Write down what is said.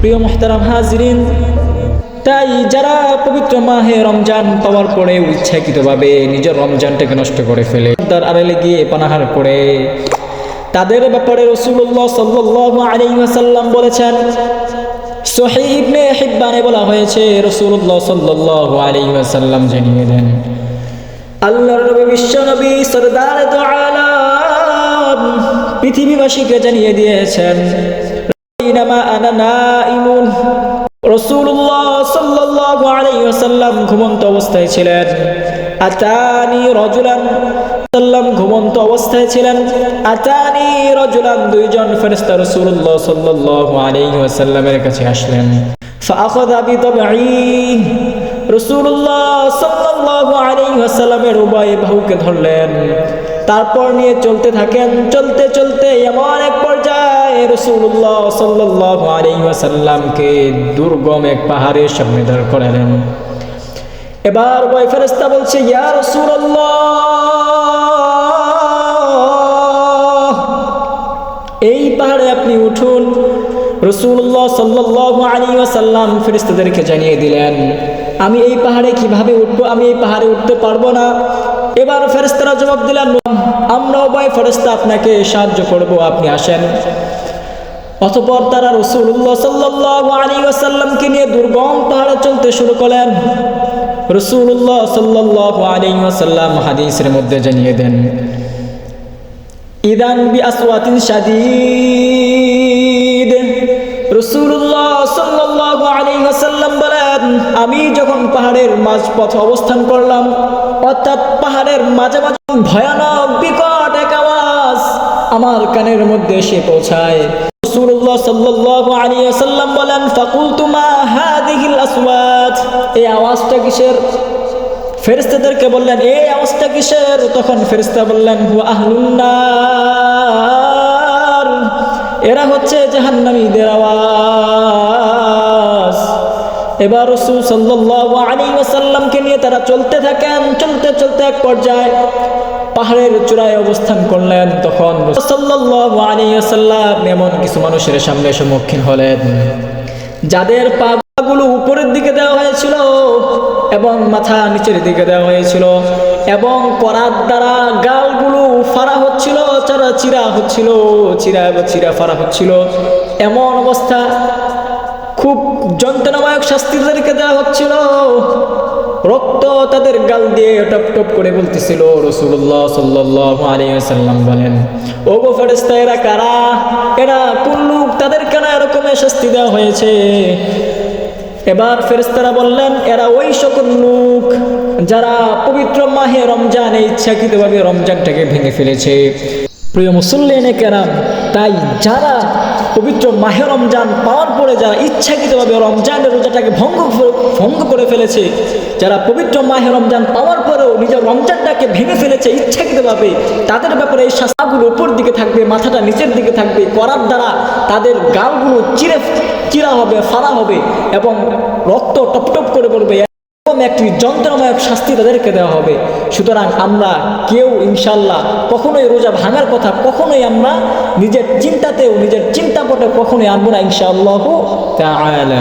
প্রিয় মুহতারাম হাজিরিন, তাই যারা পবিত্র মাহে রমজান পাওয়ার পরেও ইচ্ছাকৃতভাবে নিজের রমজানটাকে নষ্ট করে ফেলে, তার আড়ালে গিয়ে পানাহার করে, তাদের ব্যাপারে রাসূলুল্লাহ সাল্লাল্লাহু আলাইহি ওয়াসাল্লাম বলেছেন, সহিহ ইবনে হিব্বানে বলা হয়েছে, রাসূলুল্লাহ সাল্লাল্লাহু আলাইহি ওয়াসাল্লাম জানিয়ে দেন, আল্লাহর নবী বিশ্ব নবী সরদার দু আলাম পৃথিবীবাসীকে জানিয়ে দিয়েছেন, ইনামা আনা নাইমুন, রাসূলুল্লাহ সাল্লাল্লাহু আলাইহি ওয়াসাল্লাম ঘুমন্ত অবস্থায় ছিলেন, আতানি রাজুলান, সাল্লাম ঘুমন্ত অবস্থায় ছিলেন, আতানি রাজুলান, দুইজন ফেরেশতা রাসূলুল্লাহ সাল্লাল্লাহু আলাইহি ওয়াসাল্লামের কাছে আসলেন, ফাআখাযা বিতাবঈ, রাসূলুল্লাহ সাল্লাল্লাহু আলাইহি ওয়াসাল্লামের উভয় বাহুকে ধরলেন, তারপর নিয়ে চলতে থাকেন, চলতে চলতে এমন এক পর্যায়ে রাসূলুল্লাহ সাল্লাল্লাহু আলাইহি ওয়াসাল্লামকে দুর্গম এক পাহাড়ের সামনে দাঁড় করালেন। এবার ওই ফেরেশতা বলছে, ইয়া রাসূলুল্লাহ, এই পাহাড়ে আপনি উঠুন। রাসূলুল্লাহ সাল্লাল্লাহু আলাইহি ওয়াসাল্লাম ফেরেশতাদেরকে জানিয়ে দিলেন, আমি এই পাহাড়ে কিভাবে উঠবো, আমি এই পাহাড়ে উঠতে পারবো না। এবার ফেরেশতারা জবাব দিলেন, আমরা উভয় ফেরেশতা আপনাকে সাহায্য করব, আপনি আসেন। অতঃপর তারা রাসূলুল্লাহ সাল্লাল্লাহু আলাইহি ওয়াসাল্লামকে নিয়ে দুর্গম পাহাড়ে চলতে শুরু করলেন। রাসূলুল্লাহ সাল্লাল্লাহু আলাইহি ওয়াসাল্লাম হাদিসের মধ্যে জানিয়ে দেন, ইদান বিআসওয়াতিন শাদীদ, রাসূলুল্লাহ সাল্লাল্লাহু আলাইহি ওয়াসাল্লাম বলেন, আমি যখন পাহাড়ের মাঝপথে অবস্থান করলাম, অর্থাৎ পাহাড়ের মাঝামাঝি ভয়ানক বিকট এক আওয়াজ আমার কানের মধ্যে এসে পৌঁছায়। রাসূলুল্লাহ সাল্লাল্লাহু আলাইহি ওয়াসাল্লাম বলেন, ফাকুলতু মা হাযিহিল আসওয়াত, এই আওয়াজটা কিসের? ফেরেশতাদেরকে বললেন, এই আওয়াজটা কিসের? তখন ফেরেশতা বললেন, হুয়া আহলুন নার, এরা হচ্ছে জাহান্নামীদের আওয়াজ। এবার রাসূল সাল্লাল্লাহু আলাইহি ওয়াসাল্লামকে নিয়ে তারা চলতে থাকেন, চলতে চলতে এক পর্যায়ে পাহাড়ের চূড়ায় অবস্থান করলেন। তখন রাসূল সাল্লাল্লাহু আলাইহি ওয়াসাল্লাম এমন কিছু মানুষের সামনে সম্মুখীন হলেন, যাদের পাগুলো উপরের দিকে দেওয়া হয়েছিল এবং মাথা নিচের দিকে দেওয়া হয়েছিল, এবং করাত দ্বারা গালগুলো ফাড়া হচ্ছিল, চিরা হচ্ছিল, চিরা ফাড়া হচ্ছিল। এমন অবস্থা, খুব যন্ত্রণাময়ক শাস্তি তাদেরকে দেওয়া হচ্ছিল, রক্ত তাদের গাল দিয়ে টপ টপ করে বলতেছিল। রাসূলুল্লাহ সাল্লাল্লাহু আলাইহি ওয়াসাল্লাম বলেন, ওগো ফেরেশতা, এরা কারা? এরা কোন লোক? তাদের কেন এরকম শাস্তি দেওয়া হয়েছে? এবার ফেরেশতারা বললেন, এরা ওই সকল লোক যারা পবিত্র মাহে রমজানে ইচ্ছাকৃতভাবে রমজানটাকে ভেঙে ফেলেছে। প্রিয় মুসল্লিনে কেরাম, তাই যারা পবিত্র মাহে রমজান পাওয়ার পরে যারা ইচ্ছাকৃতভাবে রমজানের রোজাটাকে ভঙ্গ করে ফেলেছে, যারা পবিত্র মাহে রমজান পাওয়ার পরেও নিজের রমজানটাকে ভেঙে ফেলেছে ইচ্ছাকৃতভাবে, তাদের ব্যাপারে এই শাস্তিগুলো উপর দিকে থাকবে, মাথাটা নিচের দিকে থাকবে, করার দ্বারা তাদের গালগুলো চিরা হবে, ফাড়া হবে এবং রক্ত টপটপ করে পড়বে। একটি যন্ত্রণাময়ক শাস্তি তাদেরকে দেওয়া হবে। সুতরাং আমরা কেউ ইনশাল্লাহ কখনোই রোজা ভাঙার কথা কখনোই আমরা নিজের চিন্তাতেও, নিজের চিন্তাপটে কখনোই আনবো না ইনশাআল্লাহু তাআলা।